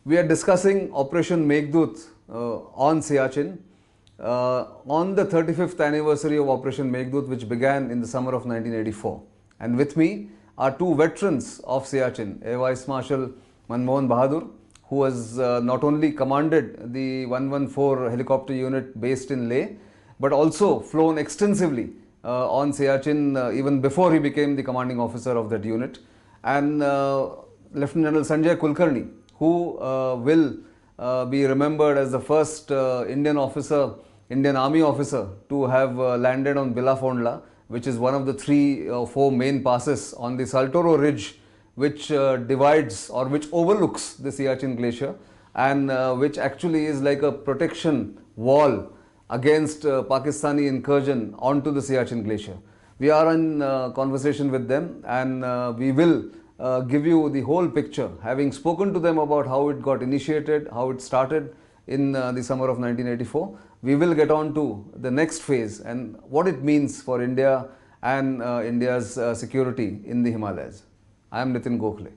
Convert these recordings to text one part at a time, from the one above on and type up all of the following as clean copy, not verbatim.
We are discussing Operation Meghdoot on Siachen on the 35th anniversary of Operation Meghdoot, which began in the summer of 1984. And with me are two veterans of Siachen, Air Vice Marshal Manmohan Bahadur, who has not only commanded the 114 helicopter unit based in Leh, but also flown extensively on Siachen even before he became the commanding officer of that unit, and Lieutenant General Sanjay Kulkarni, who will be remembered as the first Indian Army officer to have landed on Bilafondla, which is one of the 3 or 4 main passes on the Saltoro Ridge, which divides or which overlooks the Siachen glacier, and which actually is like a protection wall against Pakistani incursion onto the Siachen glacier. We are in conversation with them, and we will give you the whole picture, having spoken to them about how it got initiated, how it started in the summer of 1984. We will get on to the next phase and what it means for India and India's security in the Himalayas. I am Nitin Gokhale.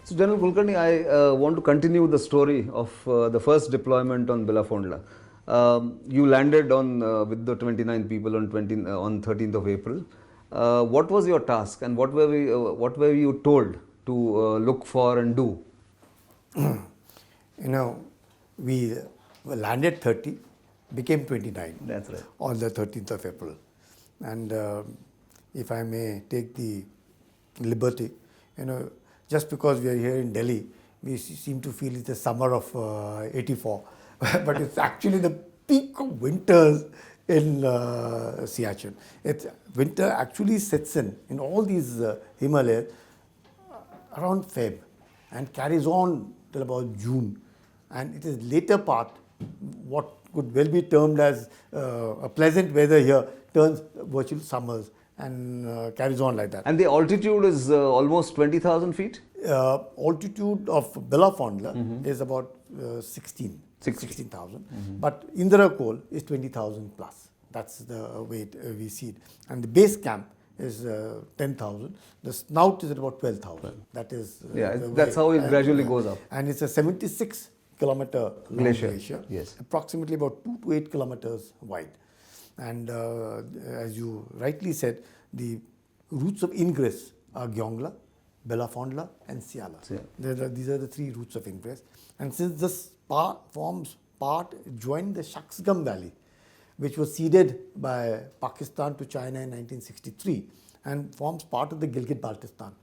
So, General Kulkarni, I want to continue the story of the first deployment on Bilafondla. You landed on with the 29 people on 13th of April. What was your task, and what were you told to look for and do? We landed 30, became 29. That's right. On the 13th of April. And if I may take the liberty, just because we are here in Delhi, we seem to feel it's the summer of 84. But it's actually the peak of winters in Siachen. Winter actually sets in all these Himalayas around Feb and carries on till about June. And it is later part, what could well be termed as a pleasant weather here, turns virtual summers and carries on like that. And the altitude is almost 20,000 feet? Altitude of Bilafondla is about 16,000. But Indira Col is 20,000 plus. That's the way we see it. And the base camp is 10,000. The snout is at about 12,000. That is that's how it gradually goes up. And it's a 76 kilometer glacier. Yes. Approximately about 2 to 8 kilometers wide. And as you rightly said, the routes of ingress are Gyongla, Bilafondla and Siala. These are the 3 routes of ingress. And since this joined the Shaksgam Valley, which was ceded by Pakistan to China in 1963 and forms part of the Gilgit-Baltistan.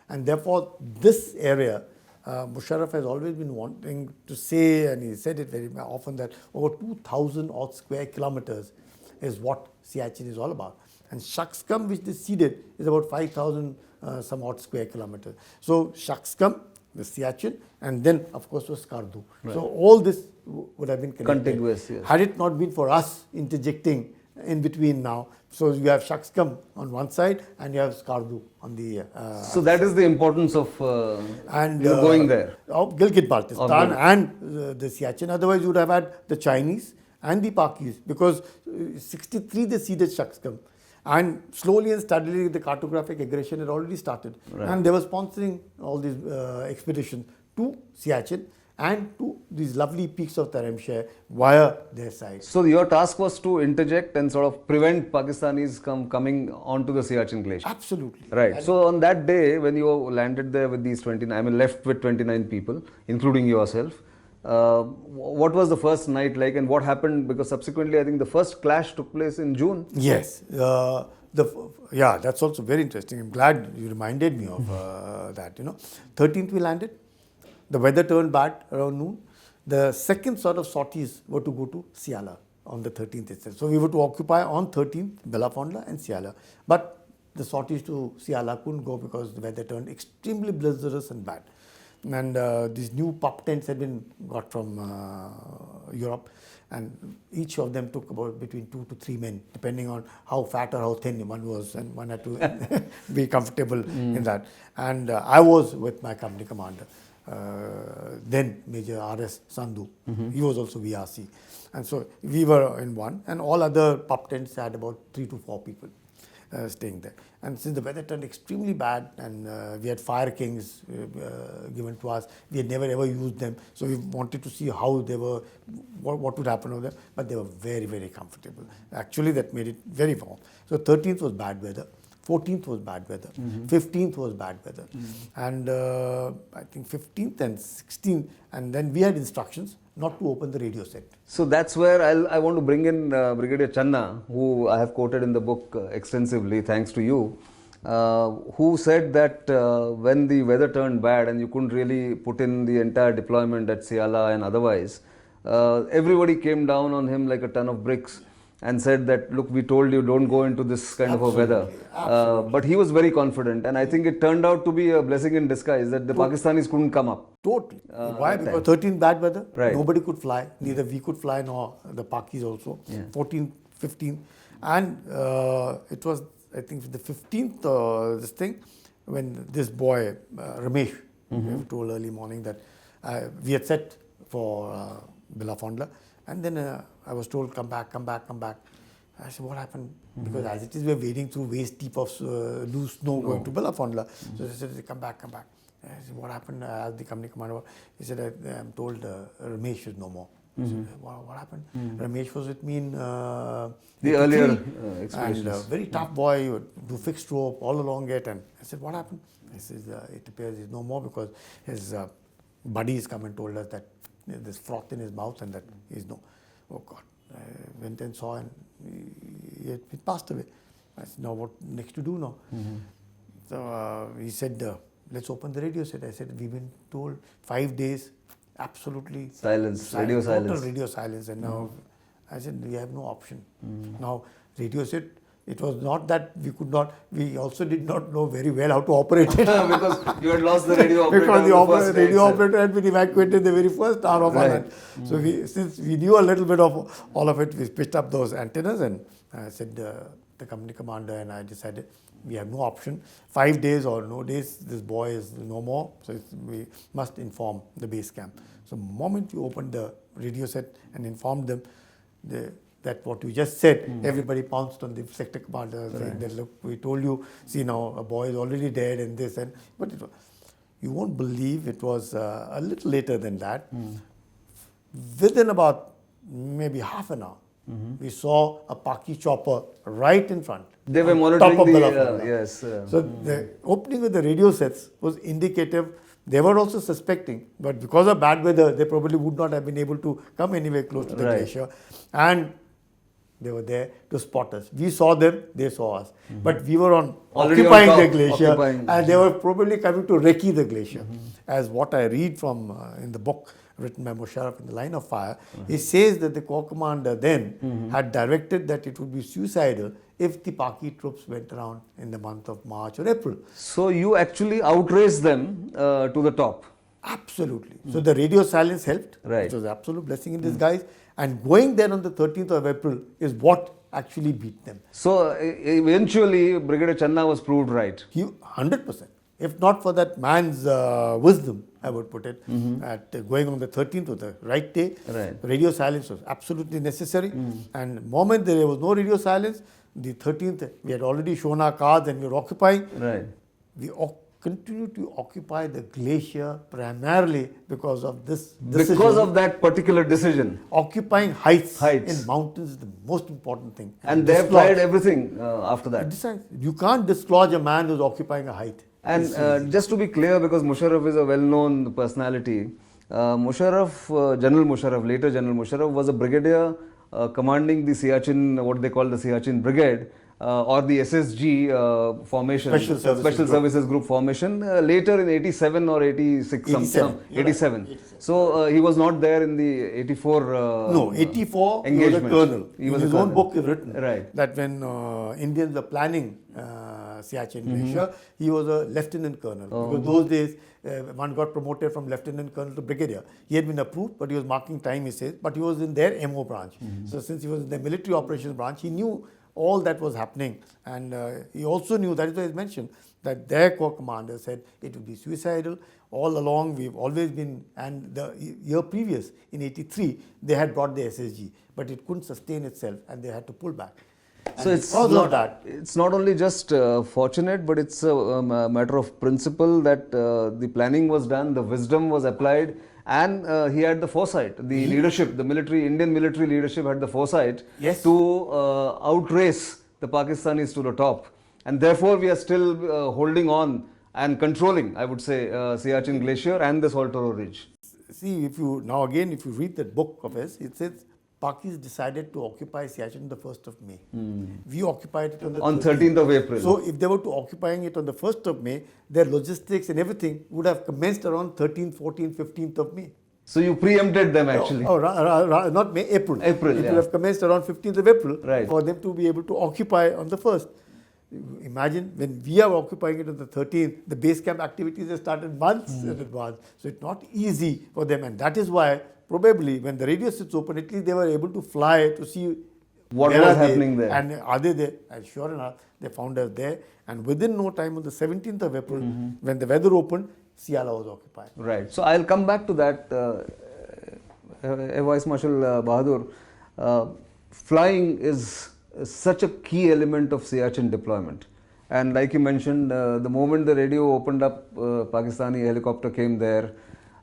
And therefore, this area, Musharraf has always been wanting to say, and he said it very often, that over 2,000 odd square kilometers is what Siachen is all about. And Shaksgam, which they ceded, is about 5,000 some odd square kilometers. So Shaksgam, the Siachen, and then of course was Skardu. Right. So all this would have been contiguous. Yes. Had it not been for us interjecting in between now. So you have Shaksgam on one side and you have Skardu on the so that is the importance of going there. Of Gilgit-Baltistan and the Siachen. Otherwise you would have had the Chinese and the Pakis, because 63 they ceded Shaksgam. And slowly and steadily the cartographic aggression had already started. Right. And they were sponsoring all these expeditions to Siachen and to these lovely peaks of Dharamsher via their side. So your task was to interject and sort of prevent Pakistanis coming onto the Siachen glacier. Absolutely. Right. And so on that day when you landed there with these left with 29 people, including yourself, what was the first night like, and what happened? Because subsequently, I think the first clash took place in June. Yes. That's also very interesting. I'm glad you reminded me of that. 13th we landed. The weather turned bad around noon. The second sort of sorties were to go to Siala on the 13th itself. So we were to occupy on 13th Bilafondla and Siala. But the sorties to Siala couldn't go because the weather turned extremely blizzardous and bad. And these new pup tents had been got from Europe, and each of them took about between 2 to 3 men, depending on how fat or how thin one was, and one had to be comfortable in that. And I was with my company commander, then Major R.S. Sandhu. He was also VRC. And so we were in one, and all other pup tents had about 3 to 4 people. staying there. And since the weather turned extremely bad, and we had fire kings given to us, we had never ever used them, so we wanted to see how they were, what would happen over there. But they were very, very comfortable. Actually, that made it very warm. So 13th was bad weather. 14th was bad weather, 15th was bad weather, and I think 15th and 16th, and then we had instructions not to open the radio set. So that's where I want to bring in Brigadier Channa, who I have quoted in the book extensively, thanks to you, who said that when the weather turned bad and you couldn't really put in the entire deployment at Siala and otherwise, everybody came down on him like a ton of bricks and said that, look, we told you don't go into this kind of a weather. But he was very confident, and I think it turned out to be a blessing in disguise that the Pakistanis couldn't come up. Totally. Why? Because 13th bad weather, right. Nobody could fly, neither we could fly nor the Pakis also. 14th, 15th, and it was, I think, the 15th, this thing, when this boy, Ramesh, told early morning that we had set for Billafondla, and then I was told, come back. I said, what happened? Because as it is, we are wading through waist deep of loose snow going to Billafondla. So they said, come back. I said, what happened? I asked the company commander. He said, I'm told Ramesh is no more. I said, what happened? Ramesh was with me in the earlier expeditions. And very tough boy, he would do fixed rope all along it. And I said, what happened? He says, it appears he's no more because his buddies come and told us that there's froth in his mouth and that he's no. Oh God. I went and saw, and he passed away. I said, now what next to do now? So he said, let's open the radio set. I said, we've been told 5 days, absolutely silence, radio silence. Total radio silence. And now I said, we have no option. Now, radio set, it was not that we could not, we also did not know very well how to operate it. Because you had lost the radio operator. Because the radio operator had been evacuated the very first hour of our night. So since we knew a little bit of all of it, we pitched up those antennas, and I said, the company commander and I decided we have no option. 5 days or no days, this boy is no more. So we must inform the base camp. So the moment we opened the radio set and informed them, that what you just said, everybody pounced on the sector commander saying that, look, we told you, see now, a boy is already dead and this, and but you won't believe it was a little later than that. Within about maybe half an hour, we saw a Paki chopper right in front. They were monitoring top of the yes. So the opening of the radio sets was indicative. They were also suspecting, but because of bad weather, they probably would not have been able to come anywhere close to the glacier. And they were there to spot us. We saw them, they saw us. But we were already occupying on top, the glacier, and they were probably coming to recce the glacier. As what I read from in the book written by Musharraf in The Line of Fire, he says that the corps commander then had directed that it would be suicidal if the Paki troops went around in the month of March or April. So you actually outraced them to the top. Absolutely. So the radio silence helped. Right. It was an absolute blessing in disguise. And going there on the 13th of April is what actually beat them. So eventually Brigadier Channa was proved right. 100%. If not for that man's wisdom, I would put it, at going on the 13th was the right day. Right. Radio silence was absolutely necessary. And the moment there was no radio silence, the 13th, we had already shown our cards and we were occupying. Right. We continued to occupy the glacier primarily because of this decision. Because of that particular decision. Occupying heights in mountains is the most important thing. And they have tried everything after that. You can't dislodge a man who's occupying a height. And just to be clear, because Musharraf is a well-known personality, General Musharraf, later General Musharraf, was a brigadier commanding the Siachen, what they call the Siachen Brigade, or the SSG formation, Special Services Group formation, later in 87 or 86, 87. Right. So he was not there in the 84 No, 84 engagement. He was a colonel. In his own book is written that when Indians were planning Siachen Glacier, he was a lieutenant colonel. Because those days, one got promoted from lieutenant colonel to brigadier. He had been approved, but he was marking time, he says, but he was in their MO branch. So since he was in the military operations branch, he knew all that was happening, and he also knew, that is why he mentioned, that their corps commander said it would be suicidal. All along we've always been, and the year previous, in 83, they had brought the SSG, but it couldn't sustain itself and they had to pull back. So it's because not of that, it's not only just fortunate, but it's a matter of principle that the planning was done, the wisdom was applied, and he had the foresight. The leadership, the military, Indian military leadership had the foresight Yes. to outrace the Pakistanis to the top, and therefore we are still holding on and controlling, I would say, Siachen Glacier and the Saltoro Ridge. see, if you now again, if you read that book of his, it says Pakis decided to occupy Siachen on the 1st of May. We occupied it on the On 13th of April. So if they were to occupying it on the 1st of May, their logistics and everything would have commenced around 13th, 14th, 15th of May. So you preempted them actually. Not May, April. April, It yeah. would have commenced around 15th of April Right. for them to be able to occupy on the 1st. Imagine when we are occupying it on the 13th, the base camp activities have started months in advance. So it's not easy for them, and that is why probably when the radio sits open, at least they were able to fly to see What where was are they happening there. and are they there. And sure enough, they found us there. And within no time, on the 17th of April, when the weather opened, Siala was occupied. Right. So I'll come back to that, Vice Marshal Bahadur. Flying is such a key element of Siachen deployment. And like you mentioned, the moment the radio opened up, Pakistani helicopter came there.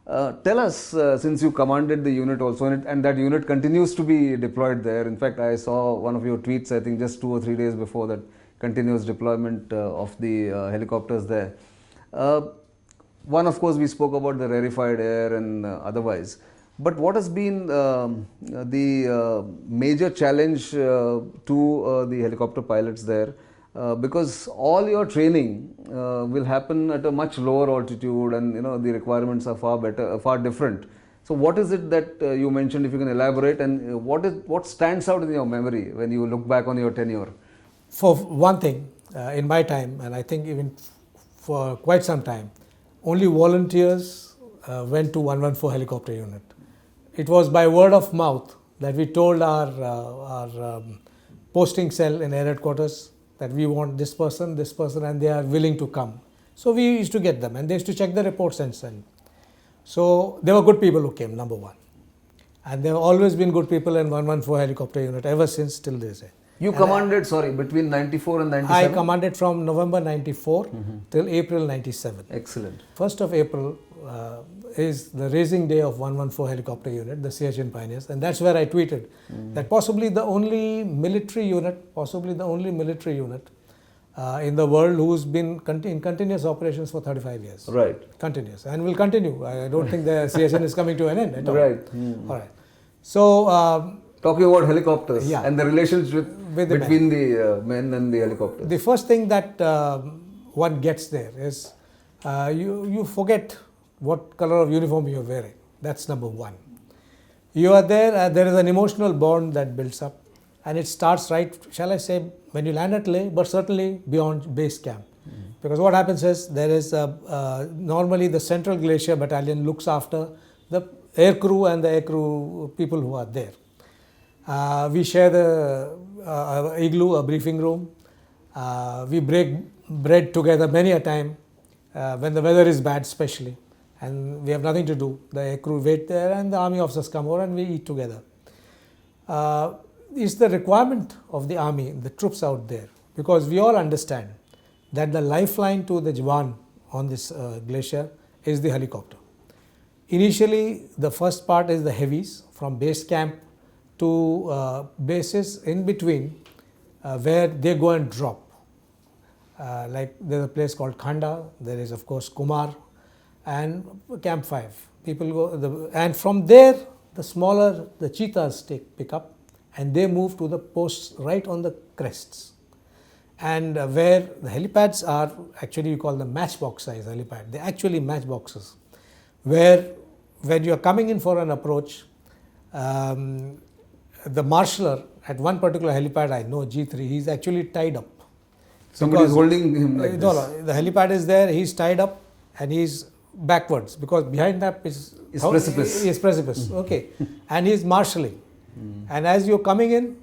Tell us, since you commanded the unit also, and that unit continues to be deployed there. In fact, I saw one of your tweets, I think just 2 or 3 days before that, continuous deployment of the helicopters there. One, of course, we spoke about the rarefied air and otherwise. But what has been the major challenge to the helicopter pilots there? Because all your training will happen at a much lower altitude, and the requirements are far different. So what is it that you mentioned, if you can elaborate, and what stands out in your memory when you look back on your tenure? For one thing, in my time, and I think even for quite some time, only volunteers went to 114 helicopter unit. It was by word of mouth that we told our posting cell in air headquarters that we want this person, and they are willing to come. So we used to get them, and they used to check the reports and send. So there were good people who came, number one. And there have always been good people in 114 helicopter unit ever since till this day. You commanded, between 94 and 97? I commanded from November 94 till April 97. Excellent. 1st of April is the raising day of 114 helicopter unit, the Siachen Pioneers, and that's where I tweeted that possibly the only military unit in the world who's been in continuous operations for 35 years. Right. Continuous, and will continue. I don't think the Siachen is coming to an end at all. Right. All right. So, talking about helicopters, yeah, and the relationship between the men and the helicopters. The first thing that one gets there is you forget what color of uniform you are wearing. That's number one. You are there, there is an emotional bond that builds up, and it starts right, shall I say, when you land at Leh, but certainly beyond base camp. Because what happens is, there is normally the Central Glacier Battalion looks after the air crew and the air crew people who are there. We share the igloo, a briefing room. We break bread together many a time when the weather is bad, especially, and we have nothing to do. The air crew wait there, and the army officers come over, and we eat together. It's the requirement of the army, the troops out there, because we all understand that the lifeline to the Jawan on this glacier is the helicopter. Initially, the first part is the heavies from base camp to bases in between where they go and drop. Like there's a place called Khanda, there is of course Kumar, and Camp 5. People go, and from there the cheetahs pick up, and they move to the posts right on the crests. And where the helipads are, actually you call them matchbox size helipad, they're actually matchboxes, where when you're coming in for an approach, the marshaller at one particular helipad, I know G3, he's actually tied up. Somebody is holding him like this. No, the helipad is there, he's tied up, and he's backwards, because behind that is precipice. Is precipice, okay. And he's marshalling. And as you're coming in,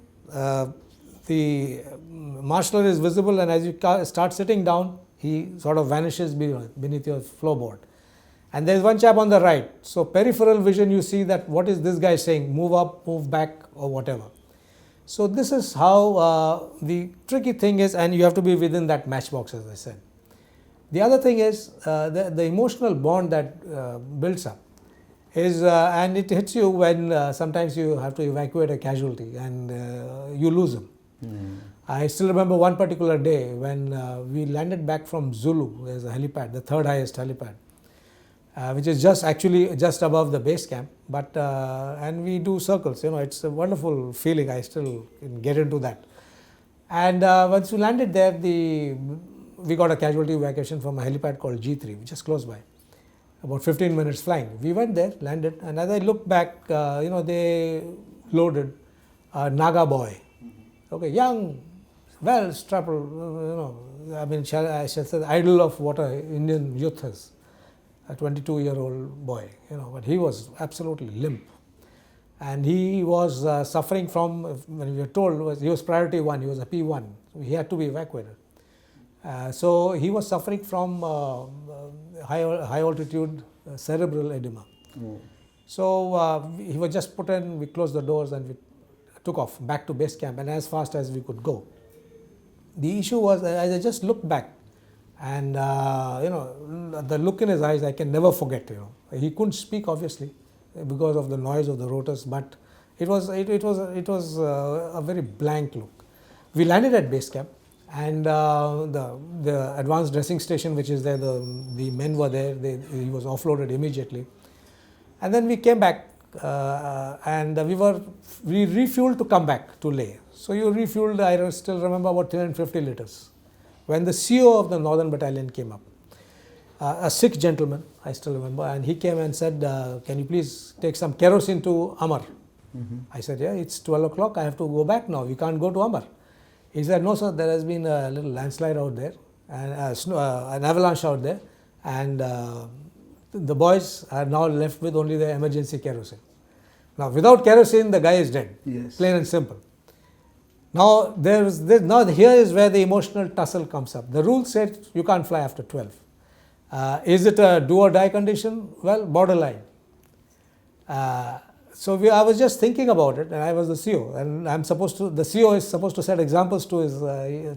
the marshaller is visible, and as you start sitting down, he sort of vanishes beneath your floorboard. And there's one chap on the right. So peripheral vision, you see that what is this guy saying, move up, move back, or whatever. So this is how the tricky thing is, and you have to be within that matchbox, as I said. The other thing is the emotional bond that builds up is, and it hits you when sometimes you have to evacuate a casualty and you lose them. I still remember one particular day when we landed back from Zulu. There's a helipad, the third highest helipad, which is just above the base camp. But and we do circles. It's a wonderful feeling. I still can get into that. And once we landed there, we got a casualty evacuation from a helipad called G3, which is close by, about 15 minutes flying. We went there, landed, and as I look back, they loaded a Naga boy, okay, young, well strapped, I shall say the idol of what Indian youth is, a 22-year-old boy, but he was absolutely limp. And he was suffering from, when we were told, he was priority 1, he was a P1, so he had to be evacuated. So he was suffering from high altitude cerebral edema. So he was just put in, we closed the doors and we took off back to base camp, and as fast as we could go. The issue was, as I just looked back, and the look in his eyes I can never forget. He couldn't speak, obviously, because of the noise of the rotors, but it was a very blank look. We landed at base camp, and the advanced dressing station, which is there, the men were there. He was offloaded immediately, and then we came back, and we refueled to come back to Leh. So you refueled, I still remember, about 350 liters. When the CO of the Northern Battalion came up, a Sikh gentleman, I still remember, and he came and said, can you please take some kerosene to Amar? I said, yeah, it's 12 o'clock, I have to go back now, we can't go to Amar. He said, no sir, there has been a little landslide out there, and an avalanche out there, and the boys are now left with only the emergency kerosene. Now without kerosene, the guy is dead, plain and simple. Now here is where the emotional tussle comes up. The rule said you can't fly after 12. Is it a do or die condition? Well, borderline. So I was just thinking about it, and I was the CO, and the CO is supposed to set examples to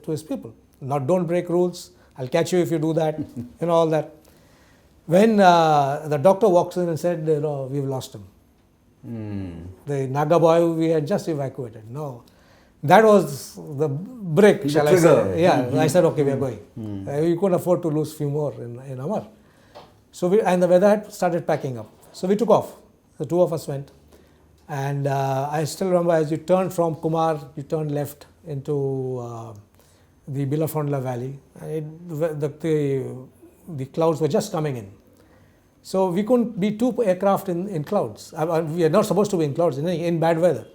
his people. Not don't break rules. I'll catch you if you do that. All that. When the doctor walks in and said, we've lost him. The Naga boy we had just evacuated. No. That was the break, shall I say. Yeah, I said, okay, we are going. We couldn't afford to lose few more in Amar. So and the weather had started packing up. So we took off. The two of us went. And I still remember, as you turned from Kumar, you turned left into the Bilafondla Valley. The clouds were just coming in. So we couldn't be two aircraft in clouds. We are not supposed to be in clouds in bad weather.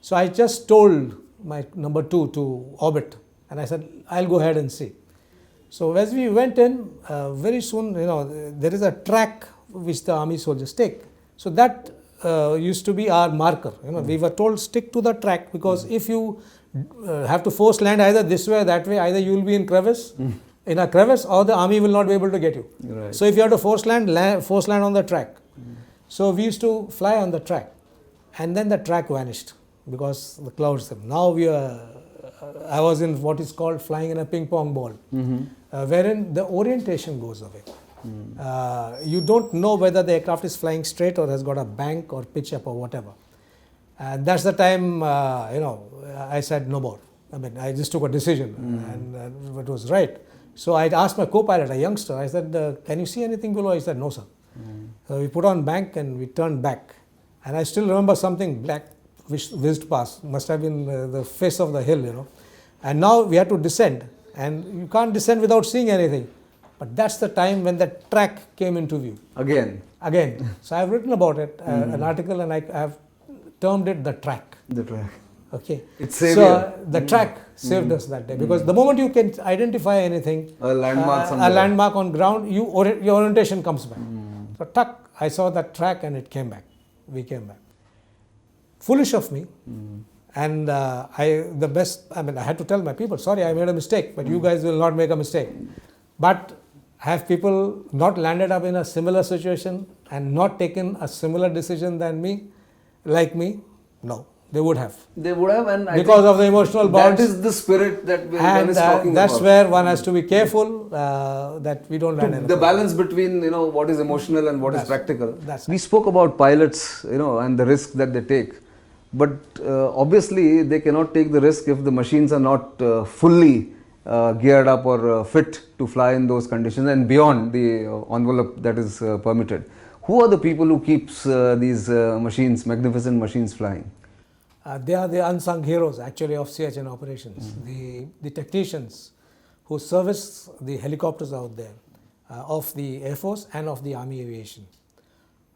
So I just told my number 2 to orbit, and I said, I'll go ahead and see. So as we went in, very soon, there is a track which the army soldiers take. So that used to be our marker. We were told stick to the track, because if you have to force land either this way or that way, either you will be in a crevice, or the army will not be able to get you. Right. So if you have to force land on the track. So we used to fly on the track, and then the track vanished because the clouds. Now I was in what is called flying in a ping pong ball, wherein the orientation goes away. You don't know whether the aircraft is flying straight or has got a bank or pitch up or whatever. And that's the time, I said no more. I just took a decision, and it was right. So I asked my co-pilot, a youngster, I said, can you see anything below? He said, no sir. So we put on bank and we turned back. And I still remember something black whizzed past, must have been the face of the hill, And now we had to descend, and you can't descend without seeing anything. But that's the time when the track came into view. Again. So I've written about it, an article, and I have termed it the track. The track. Okay. It's saved. So the track saved us that day, because the moment you can identify anything, a landmark on ground, your orientation comes back. So I saw that track and it came back. We came back. Foolish of me. And I had to tell my people, sorry, I made a mistake, but you guys will not make a mistake. But have people not landed up in a similar situation and not taken a similar decision than me, like me? No. They would have. They would have, and I Because think of the emotional bonds. that is the spirit that one And is talking that's about. where one has to be careful that we don't land in a The problem. balance between what is emotional and what is That's- practical. that's We spoke about pilots, and the risk that they take, but obviously they cannot take the risk if the machines are not fully geared up or fit to fly in those conditions and beyond the envelope that is permitted. Who are the people who keeps these machines, magnificent machines, flying? They are the unsung heroes actually of Siachen operations. The technicians who service the helicopters out there of the Air Force and of the Army Aviation.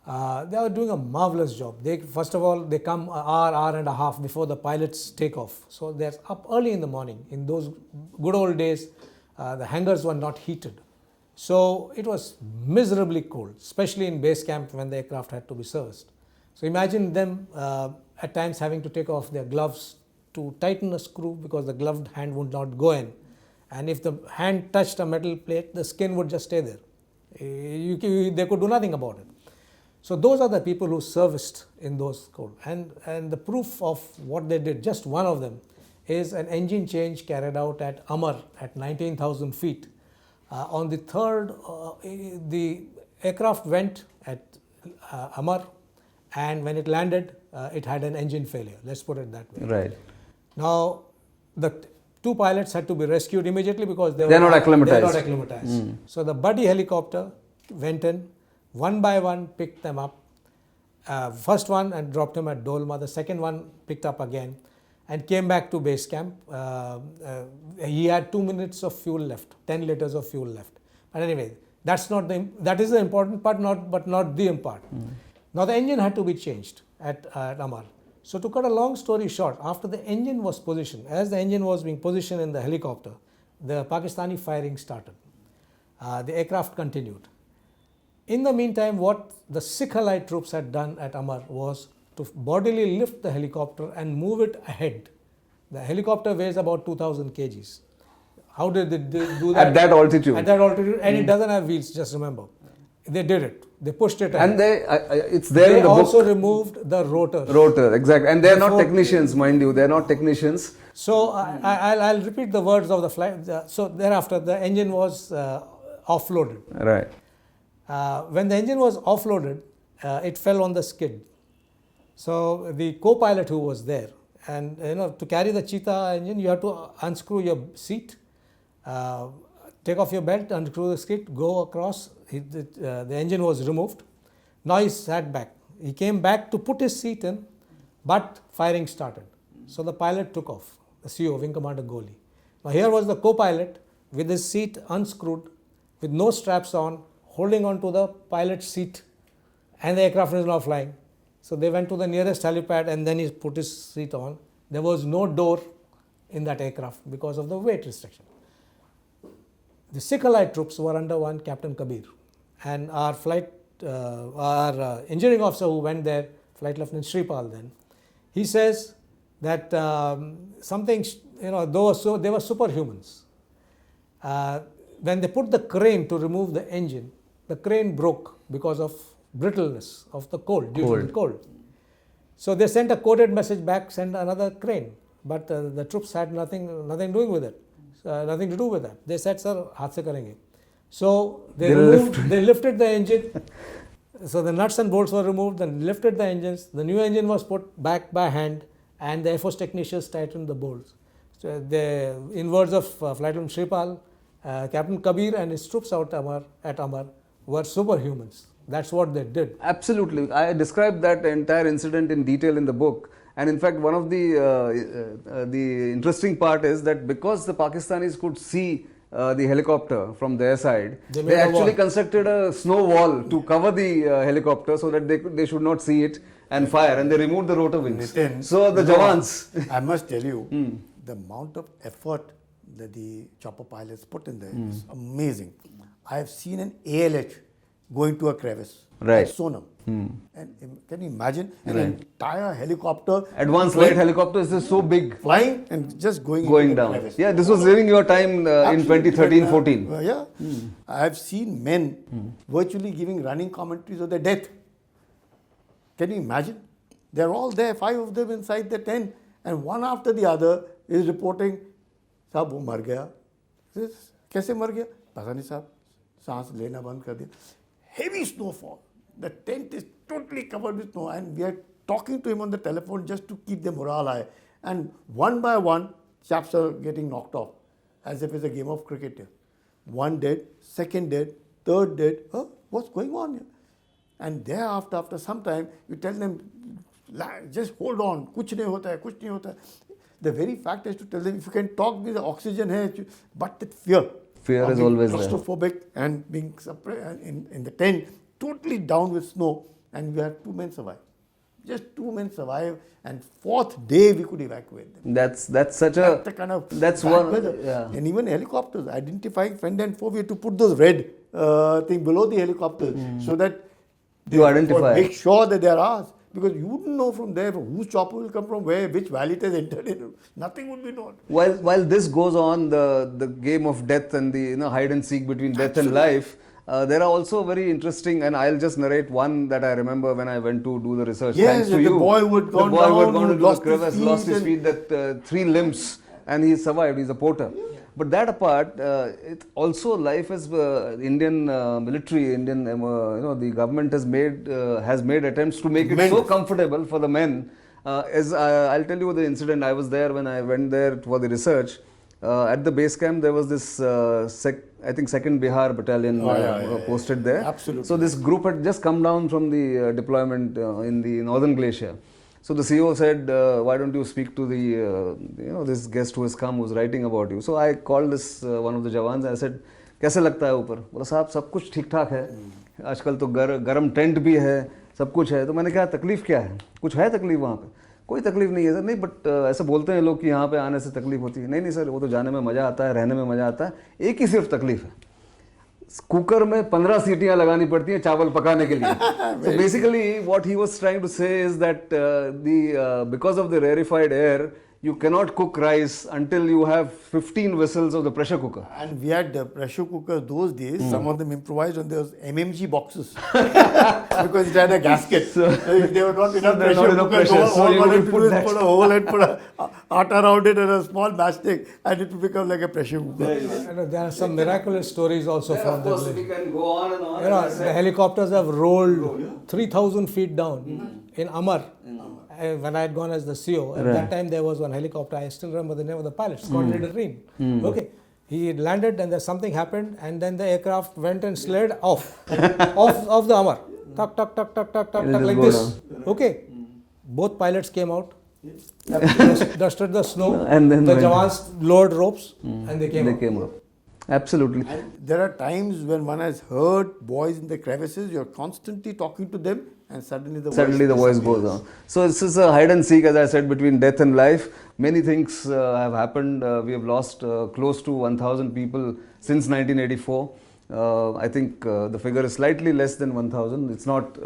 They are doing a marvelous job. First of all, they come an hour and a half before the pilots take off. So they're up early in the morning. In those good old days, the hangars were not heated. So it was miserably cold, especially in base camp when the aircraft had to be serviced. So imagine them at times having to take off their gloves to tighten a screw because the gloved hand would not go in. And if the hand touched a metal plate, the skin would just stay there. They could do nothing about it. So those are the people who serviced in those cold. And the proof of what they did, just one of them, is an engine change carried out at Amar at 19,000 feet. On the third, the aircraft went at Amar, and when it landed, it had an engine failure. Let's put it that way. Right. Now, the two pilots had to be rescued immediately because They're not acclimatized. They're not acclimatized. So the buddy helicopter went in, one by one picked them up. First one and dropped him at Dolma. The second one picked up again and came back to base camp. He had 2 minutes of fuel left, 10 liters of fuel left. But anyway, that is the important part, but not the important. Now the engine had to be changed at Amar. So to cut a long story short, after the engine was positioned, as the engine was being positioned in the helicopter, the Pakistani firing started. The aircraft continued. In the meantime, what the Sikh Allied troops had done at Amar was to bodily lift the helicopter and move it ahead. The helicopter weighs about 2,000 kgs. How did they do that? At that altitude. At that altitude, and it doesn't have wheels, just remember. They did it. They pushed it ahead. And it's there in the book. They also removed the rotor. Rotor, exactly. And they're not technicians, mind you. They're not technicians. So I'll repeat the words of the flight. So thereafter, the engine was offloaded. Right. When the engine was offloaded, it fell on the skid. So the co-pilot who was there, and to carry the Cheetah engine, you have to unscrew your seat, take off your belt, unscrew the skid, go across. The engine was removed. Now he sat back. He came back to put his seat in, but firing started. So the pilot took off, the CO, Wing Commander Goli. Now here was the co-pilot with his seat unscrewed, with no straps on, holding on to the pilot's seat, and the aircraft is now flying. So they went to the nearest helipad and then he put his seat on. There was no door in that aircraft because of the weight restriction. The Sikh Allied troops were under one Captain Kabir, and our engineering officer who went there, Flight Lieutenant Shripal then, he says that they were superhumans. When they put the crane to remove the engine, the crane broke because of brittleness of the cold, due to the cold. So they sent a coded message back, sent another crane, but the troops had nothing doing with it, nothing to do with that. They said, "Sir, haath se karenge." So they lifted the engine. So the nuts and bolts were removed, then lifted the engines. The new engine was put back by hand, and the Air Force technicians tightened the bolts. So in words of Flight Lieutenant Shripal, Captain Kabir and his troops at Amar were superhumans. That's what they did. Absolutely. I described that entire incident in detail in the book. And in fact, one of the interesting part is that because the Pakistanis could see the helicopter from their side, they actually constructed a snow wall to cover the helicopter so that they should not see it and fire, and they removed the rotor wings. Nitin, So the Jawans. I must tell you, the amount of effort that the chopper pilots put in there is amazing. I have seen an ALH going to a crevice at Sonam. And can you imagine an entire helicopter? Advanced light helicopters is so big. Flying and just going down. crevice. Yeah, this was during your time in 2013-14. Yeah. I have seen men virtually giving running commentaries of their death. Can you imagine? They're all there, 5 of them inside the tent, and one after the other is reporting, साहब वो मर गया. कैसे मर गया? पता नहीं साहब, सांस लेना बंद कर दिया. Heavy snowfall. The tent is totally covered with snow, and we are talking to him on the telephone just to keep the morale high. And one by one, chaps are getting knocked off, as if it's a game of cricket here. One dead, second dead, third dead. Huh? What's going on here? And thereafter, after some time, you tell them, just hold on, kuch nahi hota hai, kuch nahi hota hai. The very fact is to tell them, if you can talk with the oxygen hai, but the fear. Fear is always there. Claustrophobic and being in the tent, totally down with snow, and we had 2 men survive. Just 2 men survive, and 4th day we could evacuate them. That's such a the kind of that's bad one weather. yeah. And even helicopters, identifying friend and foe, we had to put those red thing below the helicopters so that You identify. make sure that they are ours. Because you wouldn't know from there whose chopper will come from where, which valley it has entered in. Nothing would be known. While this goes on, the game of death and the hide and seek between death and life, there are also very interesting, and I'll just narrate one that I remember when I went to do the research. Yes, thanks to the you. boy who had gone the boy down, who had gone who into the crevice, lost his feet, that 3 limbs, and he survived. He's a porter. But that apart, it also life as Indian military, Indian the government has made attempts to make it so comfortable for the men. I'll tell you the incident. I was there when I went there for the research. At the base camp, there was this I think 2nd Bihar battalion posted there. Absolutely. So this group had just come down from the deployment in the northern glacier. So the CEO said, why don't you speak to the this guest who has come, who's writing about you. So I called this one of the jawans and I said, कैसे लगता है ऊपर? बोला साहब सब कुछ ठीक ठाक है, आजकल तो गरम टेंट भी है, सब कुछ है. तो मैंने कहा तकलीफ क्या है? कुछ है तकलीफ वहाँ पे? कोई तकलीफ नहीं है सर. नहीं, बट ऐसा बोलते हैं लोग कि यहाँ पे आने से तकलीफ होती है. नहीं नहीं सर, वो तो जाने में मज़ा आता है, रहने में मज़ा आता है. एक ही सिर्फ तकलीफ है, कुकर में 15 सीटियां लगानी पड़ती हैं चावल पकाने के लिए. So basically what he was trying to say is that because of the rarefied air, you cannot cook rice until you have 15 whistles of the pressure cooker. And we had pressure cookers those days. Some of them improvised on those MMG boxes because it had a gasket. So if there were not enough pressure, so you would put put a hole and put a atta around it and a small matchstick, and it would become like a pressure cooker. There are some miraculous stories also from the we can go on and on. the helicopters have rolled 3,000 feet down in Amar. When I had gone as the CEO, at that time there was one helicopter, I still remember the name of the pilot, it's called retd. Okay. He landed and then something happened and then the aircraft went and slid off the Amar. Tuck, tuck, tuck, tuck, tuck, tuck, tuck, like this. Okay. Both pilots came out, dusted the snow, and then the Jawans lowered ropes and they came out. Absolutely. And there are times when one has heard boys in the crevices, you're constantly talking to them, and suddenly the voice goes on. So this is a hide and seek, as I said, between death and life. Many things have happened. We have lost close to 1,000 people since 1984. I think the figure is slightly less than 1,000. It's not,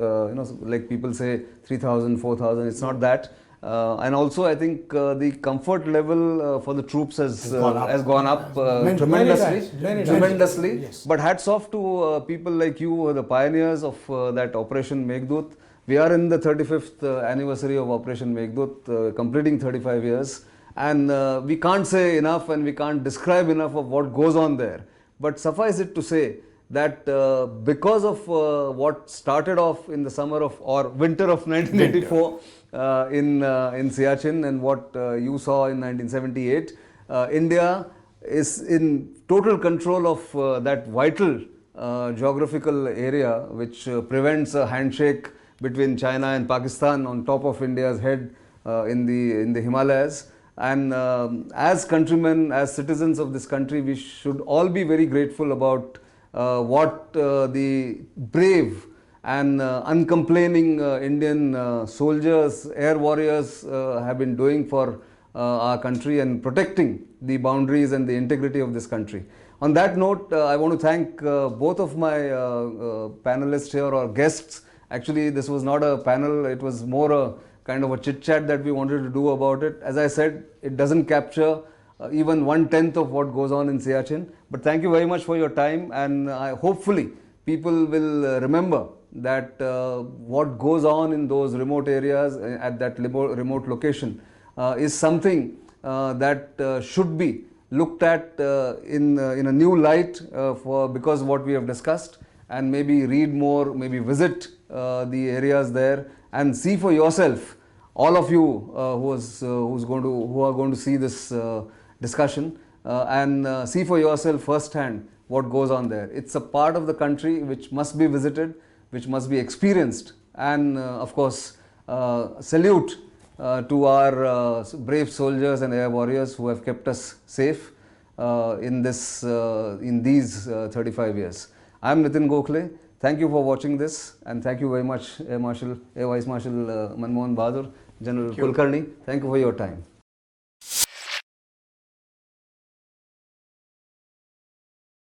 like people say 3,000, 4,000. It's not that. And also, I think the comfort level for the troops has gone up tremendously. Yes. But hats off to people like you, the pioneers of that Operation Meghdoot. We are in the 35th anniversary of Operation Meghdoot, completing 35 years. And we can't say enough and we can't describe enough of what goes on there. But suffice it to say that because of what started off in the summer of or winter of 1984 in Siachen and what you saw in 1978, India is in total control of that vital geographical area which prevents a handshake between China and Pakistan on top of India's head in the Himalayas. And as countrymen, as citizens of this country, we should all be very grateful about what the brave and uncomplaining Indian soldiers, air warriors have been doing for our country and protecting the boundaries and the integrity of this country. On that note, I want to thank both of my panelists here or guests. Actually, this was not a panel, it was more a kind of a chit-chat that we wanted to do about it. As I said, it doesn't capture even 1/10 of what goes on in Siachen. But thank you very much for your time, and hopefully people will remember that what goes on in those remote areas at that remote location is something that should be looked at in a new light because of what we have discussed, and maybe read more, maybe visit the areas there and see for yourself, all of you who are going to see this discussion, and see for yourself firsthand what goes on there. It's a part of the country which must be visited, which must be experienced, and of course salute to our brave soldiers and air warriors who have kept us safe in these 35 years. I am Nitin Gokhale. Thank you for watching this, and thank you very much, Air Vice Marshal Manmohan, Bahadur, General Kulkarni. Thank you for your time.